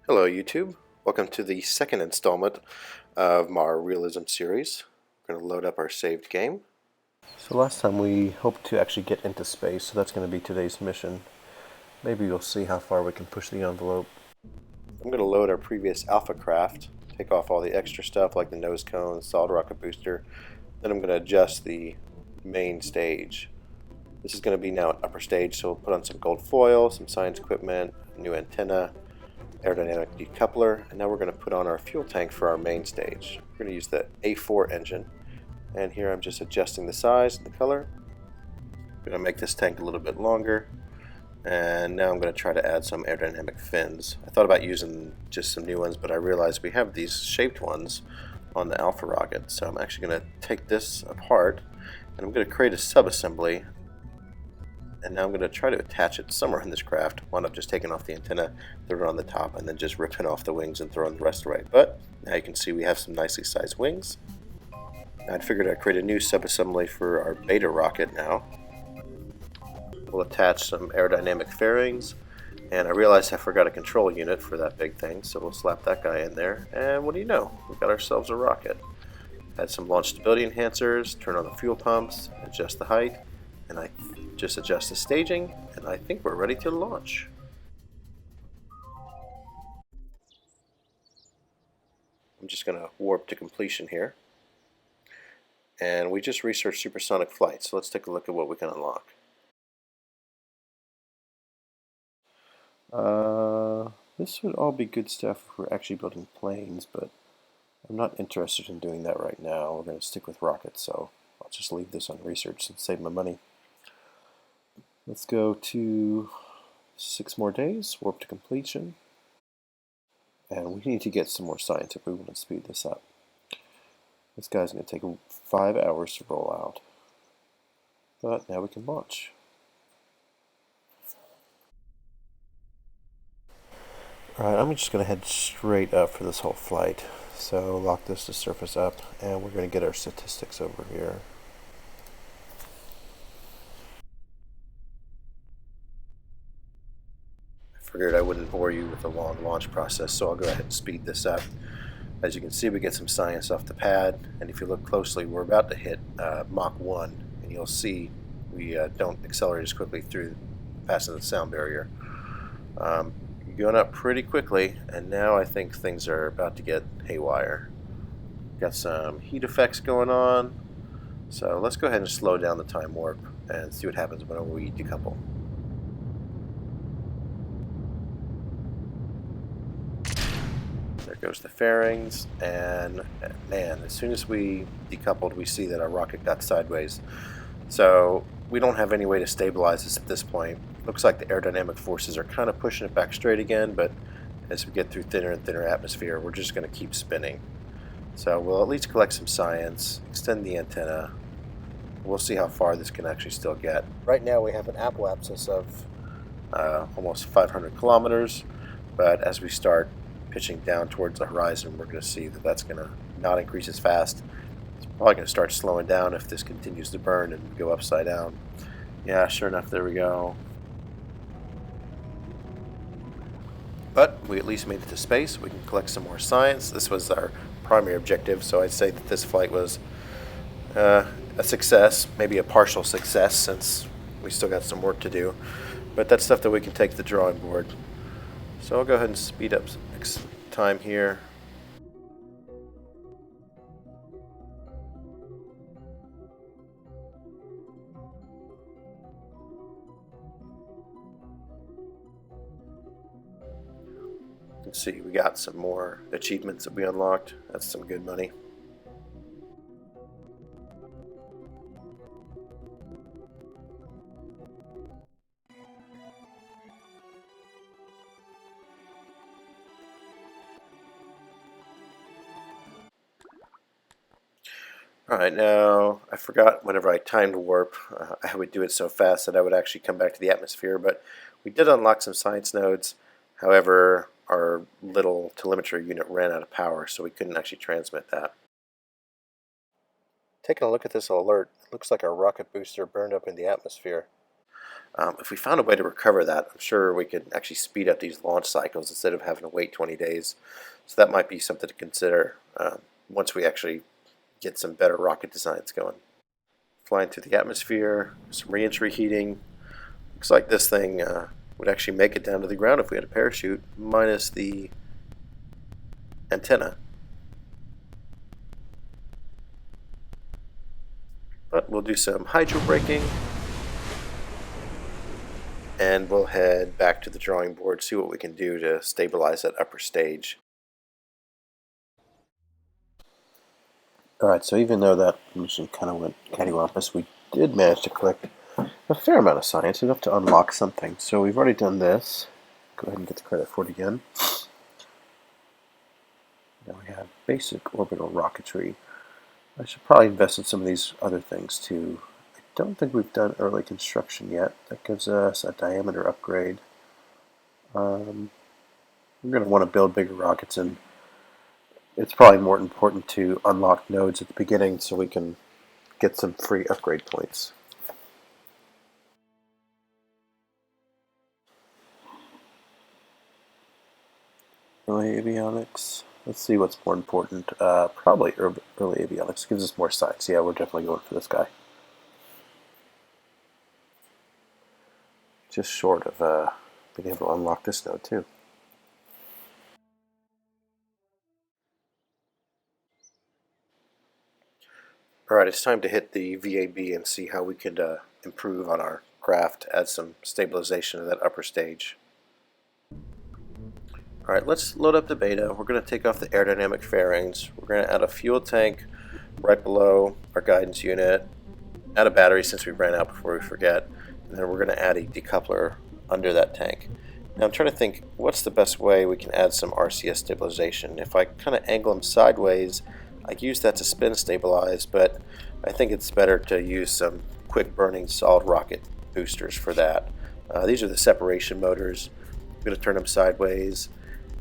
Hello YouTube, welcome to the second installment of our Realism series. We're going to load up our saved game. So last time we hoped to actually get into space, so that's going to be today's mission. Maybe we'll see how far we can push the envelope. I'm going to load our previous Alpha craft, take off all the extra stuff like the nose cone, solid rocket booster, then I'm going to adjust the main stage. This is going to be now an upper stage, so we'll put on some gold foil, some science equipment, a new antenna, aerodynamic decoupler, and now we're going to put on our fuel tank for our main stage. We're going to use the A4 engine, and here I'm just adjusting the size and the color. I'm going to make this tank a little bit longer, and now I'm going to try to add some aerodynamic fins. I thought about using just some new ones, but I realized we have these shaped ones on the Alpha rocket, so I'm actually going to take this apart, and I'm going to create a subassembly. And now I'm going to try to attach it somewhere in this craft. Wound up just taking off the antenna, throw it on the top, and then just ripping off the wings and throwing the rest away. But now you can see we have some nicely sized wings. I figured I'd create a new subassembly for our beta rocket now. We'll attach some aerodynamic fairings, and I realized I forgot a control unit for that big thing, so we'll slap that guy in there. And what do you know? We've got ourselves a rocket. Add some launch stability enhancers, turn on the fuel pumps, adjust the height, and I just adjust the staging, and I think we're ready to launch. I'm just going to warp to completion here. And we just researched supersonic flight, so let's take a look at what we can unlock. This would all be good stuff if we're actually building planes, but I'm not interested in doing that right now. We're going to stick with rockets, so I'll just leave this on research and save my money. Let's go to 6 more days, warp to completion. And we need to get some more science if we want to speed this up. This guy's going to take 5 hours to roll out. But now we can launch. Alright, I'm just going to head straight up for this whole flight. So lock this to surface up, and we're going to get our statistics over here. Figured I wouldn't bore you with the long launch process, so I'll go ahead and speed this up. As you can see, we get some science off the pad, and if you look closely, we're about to hit Mach 1, and you'll see we don't accelerate as quickly through passing the sound barrier. Going up pretty quickly, and now I think things are about to get haywire. Got some heat effects going on, so let's go ahead and slow down the time warp and see what happens whenever we decouple. There goes the fairings, and man, as soon as we decoupled, we see that our rocket got sideways. So we don't have any way to stabilize this at this point. Looks like the aerodynamic forces are kind of pushing it back straight again, but as we get through thinner and thinner atmosphere, we're just going to keep spinning. So we'll at least collect some science, extend the antenna. We'll see how far this can actually still get. Right now we have an apoapsis of almost 500 kilometers, but as we start pitching down towards the horizon, we're going to see that that's going to not increase as fast. It's probably going to start slowing down if this continues to burn and go upside down. Yeah, sure enough, there we go. But we at least made it to space. We can collect some more science. This was our primary objective, so I'd say that this flight was a success, maybe a partial success since we still got some work to do. But that's stuff that we can take to the drawing board. So I'll go ahead and speed up time here. You can see we got some more achievements that we unlocked. That's some good money. Alright, now I forgot whenever I timed warp, I would do it so fast that I would actually come back to the atmosphere, but we did unlock some science nodes. However, our little telemetry unit ran out of power, so we couldn't actually transmit that. Taking a look at this alert, it looks like our rocket booster burned up in the atmosphere. If we found a way to recover that, I'm sure we could actually speed up these launch cycles instead of having to wait 20 days. So that might be something to consider once we actually get some better rocket designs going. Flying through the atmosphere, some re-entry heating. Looks like this thing would actually make it down to the ground if we had a parachute, minus the antenna. But we'll do some hydro braking, and we'll head back to the drawing board, see what we can do to stabilize that upper stage. Alright, so even though that mission kind of went cattywampus, we did manage to collect a fair amount of science, enough to unlock something. So we've already done this. Go ahead and get the credit for it again. Now we have basic orbital rocketry. I should probably invest in some of these other things too. I don't think we've done early construction yet. That gives us a diameter upgrade. We're going to want to build bigger rockets, and it's probably more important to unlock nodes at the beginning so we can get some free upgrade points. Early avionics. Let's see what's more important. Probably early avionics. Gives us more science. Yeah, we're definitely going for this guy. Just short of being able to unlock this node too. Alright, it's time to hit the VAB and see how we can improve on our craft, add some stabilization to that upper stage. Alright, let's load up the beta. We're going to take off the aerodynamic fairings. We're going to add a fuel tank right below our guidance unit, add a battery since we ran out before we forget, and then we're going to add a decoupler under that tank. Now I'm trying to think what's the best way we can add some RCS stabilization. If I kind of angle them sideways, I use that to spin stabilize, but I think it's better to use some quick burning solid rocket boosters for that. These are the separation motors. I'm going to turn them sideways,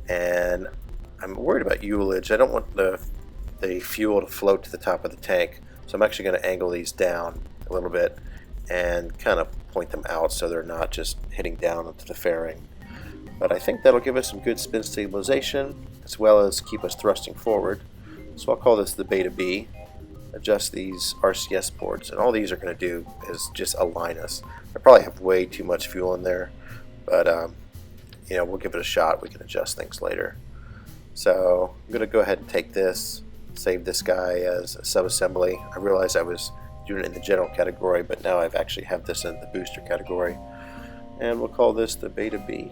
and I'm worried about ullage. I don't want the fuel to float to the top of the tank, so I'm actually going to angle these down a little bit and kind of point them out so they're not just hitting down onto the fairing. But I think that'll give us some good spin stabilization as well as keep us thrusting forward. So I'll call this the Beta B. Adjust these RCS ports, and all these are going to do is just align us. I probably have way too much fuel in there, but we'll give it a shot. We can adjust things later. So I'm going to go ahead and take this, save this guy as a subassembly. I realized I was doing it in the general category, but now I've actually have this in the booster category, and we'll call this the Beta B.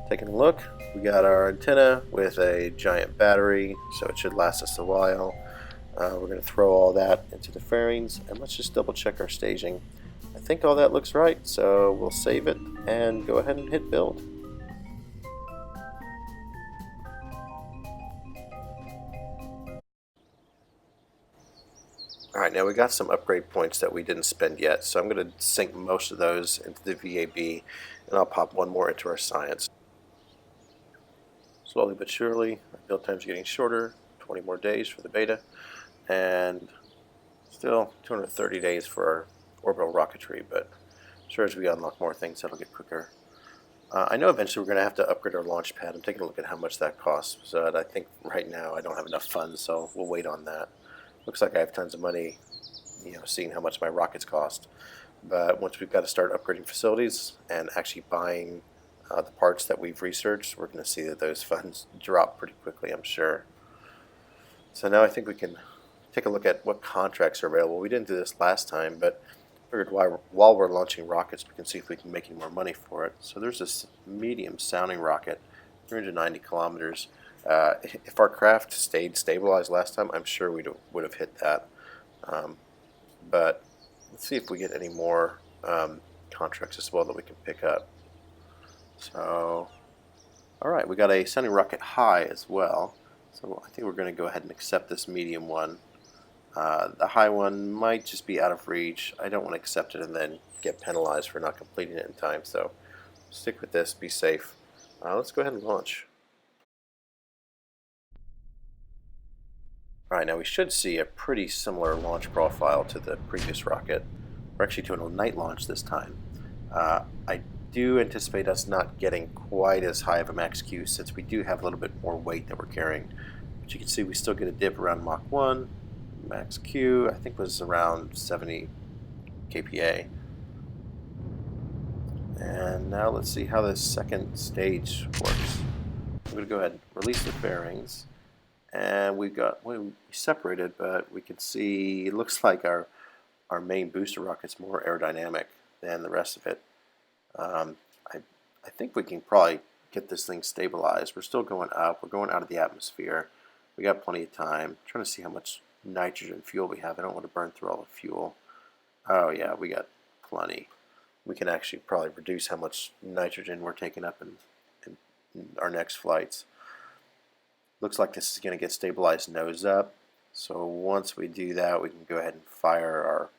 Taking a look, we got our antenna with a giant battery, so it should last us a while. We're going to throw all that into the fairings, and let's just double check our staging. I think all that looks right, so we'll save it and go ahead and hit build. Alright, now we got some upgrade points that we didn't spend yet, so I'm going to sink most of those into the VAB, and I'll pop one more into our science. Slowly but surely, our build time's getting shorter, 20 more days for the beta, and still 230 days for our orbital rocketry, but sure as we unlock more things, that'll get quicker. I know eventually we're going to have to upgrade our launch pad. I'm taking a look at how much that costs, so I think right now I don't have enough funds, so we'll wait on that. Looks like I have tons of money, seeing how much my rockets cost. But once we've got to start upgrading facilities and actually buying the parts that we've researched, we're going to see that those funds drop pretty quickly, I'm sure. So now I think we can take a look at what contracts are available. We didn't do this last time, but I figured while we're launching rockets, we can see if we can make any more money for it. So there's this medium sounding rocket, 390 kilometers. If our craft stayed stabilized last time, I'm sure we would have hit that. But let's see if we get any more contracts as well that we can pick up. So, alright, we got a sounding rocket high as well. So I think we're going to go ahead and accept this medium one. The high one might just be out of reach. I don't want to accept it and then get penalized for not completing it in time. So stick with this, be safe. Let's go ahead and launch. Alright, now we should see a pretty similar launch profile to the previous rocket. We're actually doing a night launch this time. I do anticipate us not getting quite as high of a max Q since we do have a little bit more weight that we're carrying. But you can see we still get a dip around Mach 1. Max Q, I think, was around 70 kPa. And now let's see how this second stage works. I'm going to go ahead and release the bearings. And we separated, but we can see it looks like our main booster rocket's more aerodynamic than the rest of it. I think we can probably get this thing stabilized. We're still going up. We're going out of the atmosphere. We got plenty of time. I'm trying to see how much nitrogen fuel we have. I don't want to burn through all the fuel. Oh yeah, we got plenty. We can actually probably reduce how much nitrogen we're taking up in our next flights. Looks like this is going to get stabilized nose up. So once we do that, we can go ahead and fire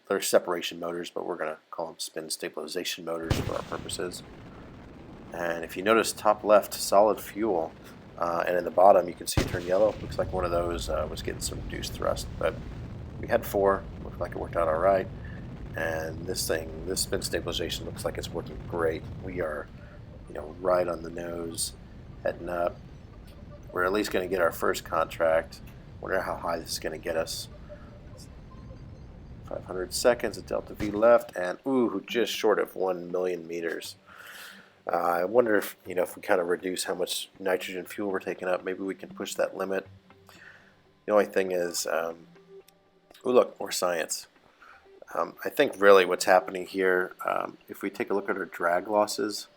they're separation motors, but we're going to call them spin stabilization motors for our purposes. And if you notice top left, solid fuel, and in the bottom you can see it turn yellow. Looks like one of those was getting some reduced thrust, but we had 4. Looked like it worked out all right. And this spin stabilization looks like it's working great. We are, right on the nose, heading up. We're at least going to get our first contract. Wonder how high this is going to get us. 500 seconds at delta V left, and just short of 1 million meters. I wonder if if we kind of reduce how much nitrogen fuel we're taking up, maybe we can push that limit. The only thing is, look, more science. I think really what's happening here, if we take a look at our drag losses,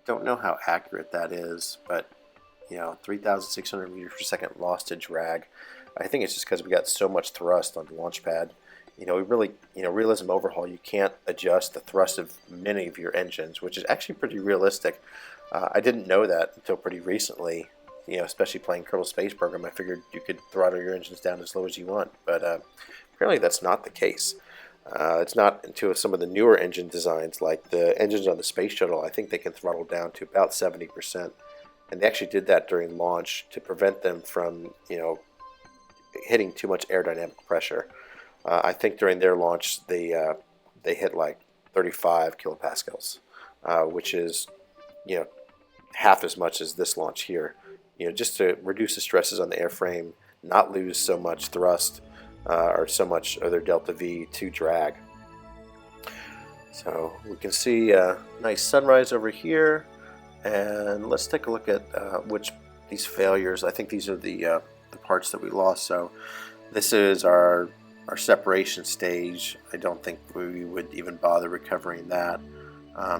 don't know how accurate that is, but 3,600 meters per second loss to drag. I think it's just because we got so much thrust on the launch pad. We really, Realism Overhaul, you can't adjust the thrust of many of your engines, which is actually pretty realistic. I didn't know that until pretty recently, especially playing Kerbal Space Program. I figured you could throttle your engines down as low as you want, but apparently that's not the case. It's not until some of the newer engine designs, like the engines on the Space Shuttle, I think they can throttle down to about 70%. And they actually did that during launch to prevent them from, hitting too much aerodynamic pressure. I think during their launch they hit like 35 kilopascals, which is half as much as this launch here. Just to reduce the stresses on the airframe, not lose so much thrust or so much other delta V to drag. So we can see a nice sunrise over here, and let's take a look at which these failures. I think these are the parts that we lost. So this is our separation stage. I don't think we would even bother recovering that.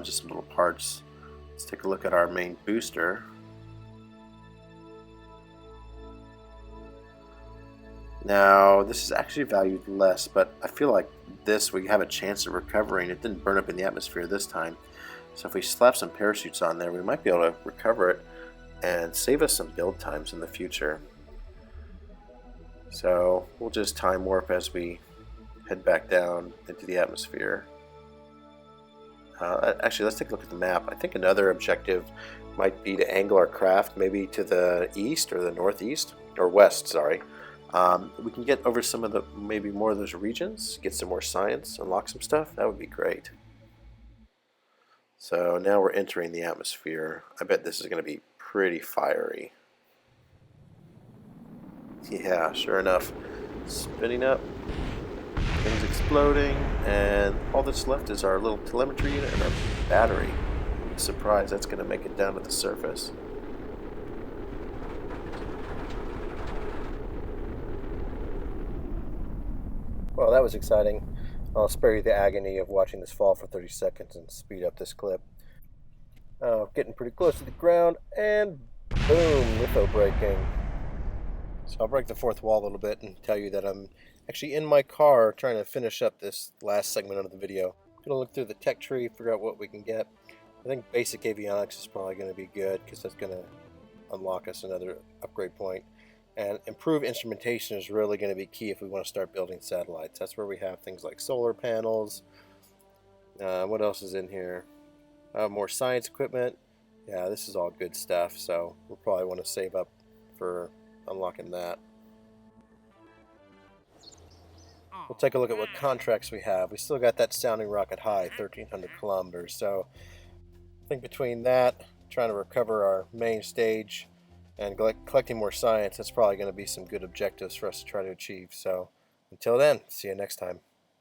Just some little parts. Let's take a look at our main booster. Now this is actually valued less, but I feel like this we have a chance of recovering. It didn't burn up in the atmosphere this time. So if we slap some parachutes on there, we might be able to recover it and save us some build times in the future. So we'll just time warp as we head back down into the atmosphere. Actually, let's take a look at the map. I think another objective might be to angle our craft maybe to the east or the northeast, or west, sorry. We can get over some of maybe more of those regions, get some more science, unlock some stuff. That would be great. So now we're entering the atmosphere. I bet this is going to be pretty fiery. Yeah, sure enough. Spinning up, things exploding, and all that's left is our little telemetry unit and our battery. I'm surprised that's going to make it down to the surface. Well, that was exciting. I'll spare you the agony of watching this fall for 30 seconds and speed up this clip. Getting pretty close to the ground, and boom, litho braking. So I'll break the fourth wall a little bit and tell you that I'm actually in my car trying to finish up this last segment of the video. Gonna look through the tech tree, figure out what we can get. I think basic avionics is probably going to be good because that's going to unlock us another upgrade point. And improved instrumentation is really going to be key if we want to start building satellites. That's where we have things like solar panels. What else is in here? More science equipment. Yeah, this is all good stuff, so we'll probably want to save up for unlocking that. we'll take a look at what contracts we have. We still got that sounding rocket high, 1,300 kilometers. So I think between that, trying to recover our main stage, and collecting more science, that's probably going to be some good objectives for us to try to achieve. So until then, see you next time.